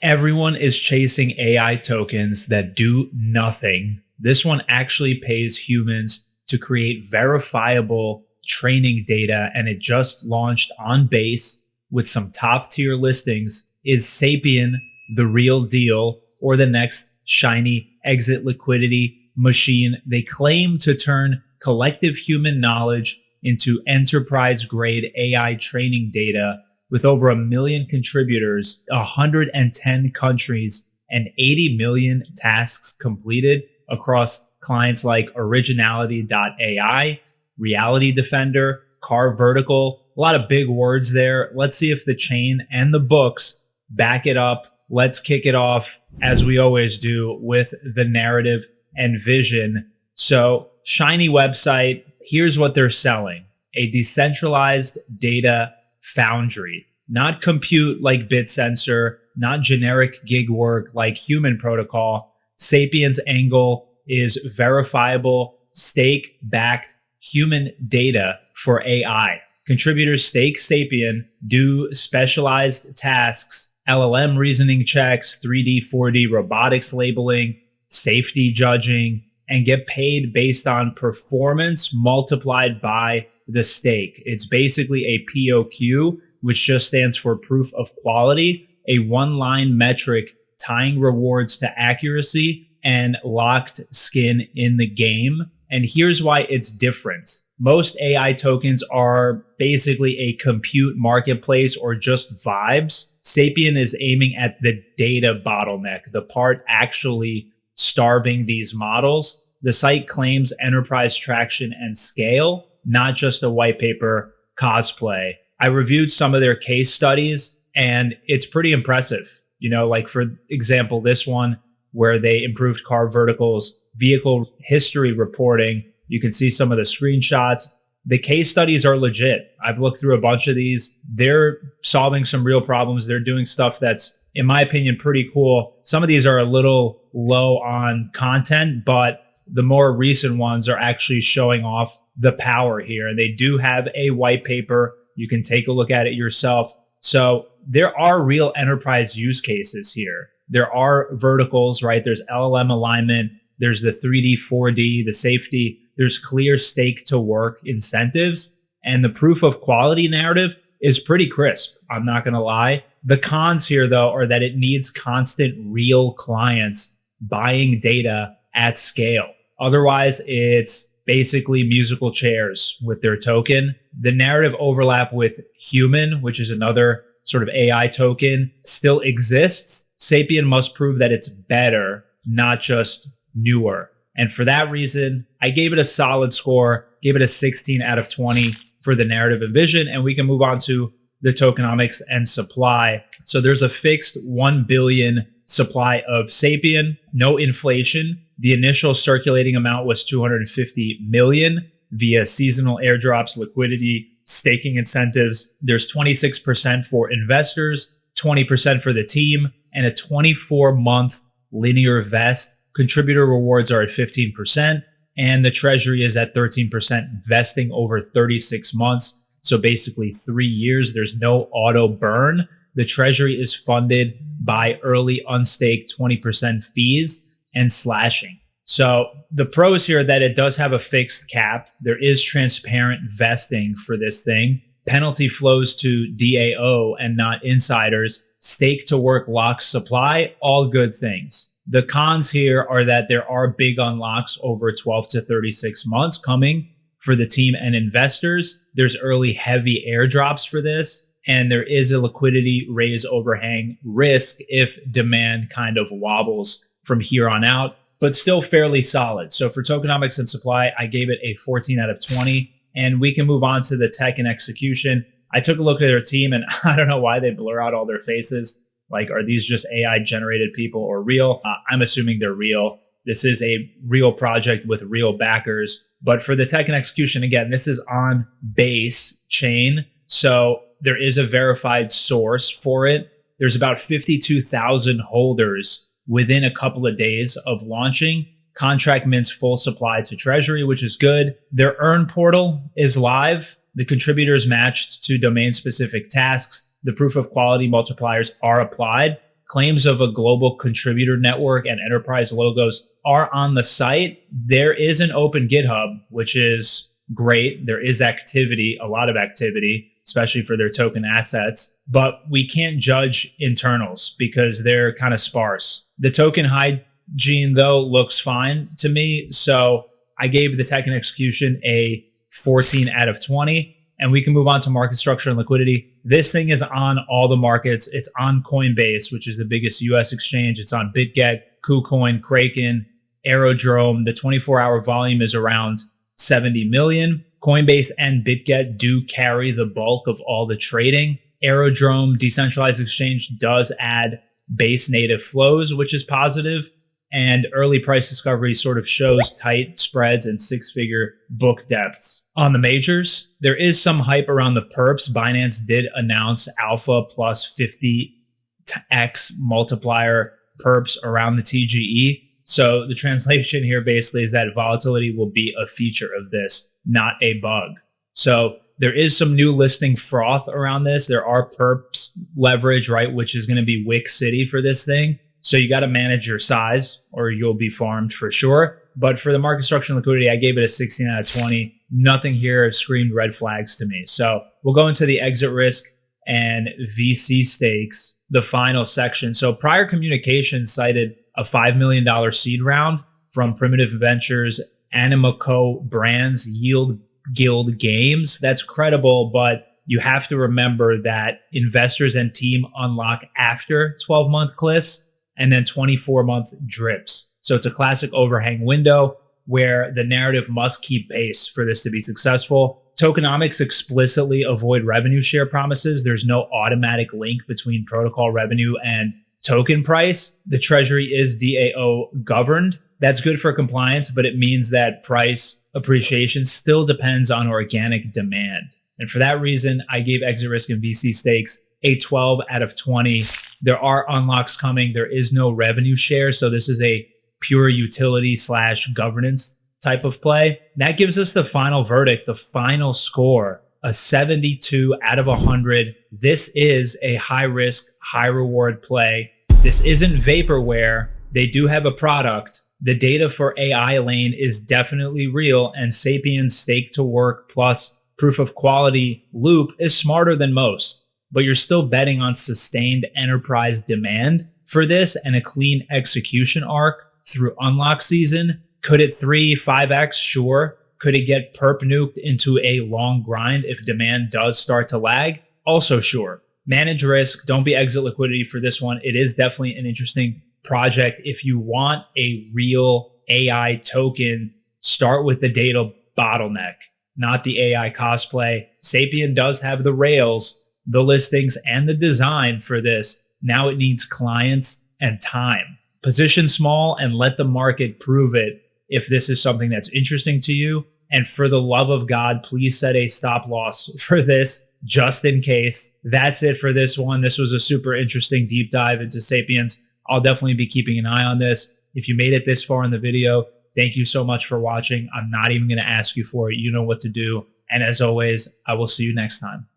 Everyone is chasing AI tokens that do nothing. This one actually pays humans to create verifiable training data, and it just launched on Base with some top tier listings. Is Sapien the real deal or the next shiny exit liquidity machine? They claim to turn collective human knowledge into enterprise grade AI training data with over 1 million contributors, 110 countries, and 80 million tasks completed across clients like Originality.ai, Reality Defender, Car Vertical. A lot of big words there. Let's see if the chain and the books back it up. Let's kick it off, as we always do, with the narrative and vision. So, shiny website. Here's what they're selling: a decentralized data foundry, not compute like BitSensor, not generic gig work like Human Protocol. Sapien's angle is verifiable, stake-backed human data for AI. Contributors stake Sapien, do specialized tasks, LLM reasoning checks, 3D, 4D robotics labeling, safety judging, and get paid based on performance multiplied by the stake. It's basically a POQ, which just stands for proof of quality, a one-line metric tying rewards to accuracy and locked skin in the game. And here's why it's different. Most AI tokens are basically a compute marketplace or just vibes. Sapien is aiming at the data bottleneck, the part actually starving these models. The site claims enterprise traction and scale, not just a white paper cosplay. I reviewed some of their case studies and it's pretty impressive. You know, like for example, this one where they improved Car Vertical's vehicle history reporting. You can see some of the screenshots. The case studies are legit. I've looked through a bunch of these. They're solving some real problems. They're doing stuff that's, in my opinion, pretty cool. Some of these are a little low on content, but the more recent ones are actually showing off the power here. And they do have a white paper. You can take a look at it yourself. So there are real enterprise use cases here. There are verticals, right? There's LLM alignment. There's the 3D, 4D, the safety. There's clear stake to work incentives. And the proof of quality narrative is pretty crisp. I'm not going to lie. The cons here, though, are that it needs constant real clients buying data at scale. Otherwise, it's basically musical chairs with their token. The narrative overlap with Human, which is another sort of AI token, still exists. Sapien must prove that it's better, not just newer. And for that reason, I gave it a solid score, gave it a 16 out of 20 for the narrative and vision. And we can move on to the tokenomics and supply. So there's a fixed 1 billion supply of Sapien, no inflation. The initial circulating amount was 250 million via seasonal airdrops, liquidity, staking incentives. There's 26% for investors, 20% for the team, and a 24-month linear vest. Contributor rewards are at 15%, and the treasury is at 13%, vesting over 36 months. So basically 3 years. There's no auto burn. The treasury is funded by early unstaked 20% fees and slashing. So the pros here are that it does have a fixed cap. There is transparent vesting for this thing. Penalty flows to DAO and not insiders. Stake to work locks supply, all good things. The cons here are that there are big unlocks over 12 to 36 months coming for the team and investors. There's early heavy airdrops for this, and there is a liquidity raise overhang risk if demand kind of wobbles from here on out, but still fairly solid. So for tokenomics and supply, I gave it a 14 out of 20, and we can move on to the tech and execution. I took a look at their team, and I don't know why they blur out all their faces. Like, are these just AI generated people or real? I'm assuming they're real. This is a real project with real backers. But for the tech and execution, again, this is on Base chain. So there is a verified source for it. There's about 52,000 holders within a couple of days of launching. Contract mints full supply to treasury, which is good. Their earn portal is live. The contributors matched to domain specific tasks. The proof of quality multipliers are applied. claims of a global contributor network and enterprise logos are on the site. There is an open GitHub, which is great. There is activity, a lot of activity, especially for their token assets, but we can't judge internals because they're kind of sparse. The token hygiene, though, looks fine to me. So I gave the tech and execution a 14 out of 20. And we can move on to market structure and liquidity. This thing is on all the markets. It's on Coinbase, which is the biggest US exchange. It's on BitGet, KuCoin, Kraken, Aerodrome. The 24-hour volume is around 70 million. Coinbase and BitGet do carry the bulk of all the trading. Aerodrome, decentralized exchange, does add base native flows, which is positive. And early price discovery sort of shows tight spreads and six-figure book depths. On the majors, there is some hype around the perps. Binance did announce alpha plus 50x multiplier perps around the TGE. So the translation here basically is that volatility will be a feature of this, not a bug. So there is some new listing froth around this. There are perps leverage, right, which is going to be Wick City for this thing. So you got to manage your size or you'll be farmed for sure. But for the market structure and liquidity, I gave it a 16 out of 20. Nothing here screamed red flags to me. So we'll go into the exit risk and VC stakes, the final section. So prior communications cited a $5 million seed round from Primitive Ventures, Animoco Brands, Yield Guild Games. That's credible, but you have to remember that investors and team unlock after 12-month cliffs and then 24-month drips. So it's a classic overhang window where the narrative must keep pace for this to be successful. Tokenomics explicitly avoid revenue share promises. There's no automatic link between protocol revenue and token price. The treasury is DAO governed. That's good for compliance, but it means that price appreciation still depends on organic demand. And for that reason, I gave exit risk and VC stakes a 12 out of 20. There are unlocks coming. There is no revenue share. So this is a pure utility / governance type of play. That gives us the final verdict, the final score, a 72 out of 100. This is a high risk, high reward play. This isn't vaporware. They do have a product. The data for AI lane is definitely real, and Sapien's stake to work plus proof of quality loop is smarter than most, but you're still betting on sustained enterprise demand for this and a clean execution arc through unlock season. Could it 3-5x? Sure. Could it get perp nuked into a long grind if demand does start to lag? Also sure. Manage risk. Don't be exit liquidity for this one. It is definitely an interesting project. If you want a real AI token, start with the data bottleneck, not the AI cosplay. Sapien does have the rails, the listings, and the design for this. Now it needs clients and time. Position small and let the market prove it if this is something that's interesting to you. And for the love of God, please set a stop loss for this just in case. That's it for this one. This was a super interesting deep dive into Sapiens. I'll definitely be keeping an eye on this. If you made it this far in the video, thank you so much for watching. I'm not even going to ask you for it. You know what to do. And as always, I will see you next time.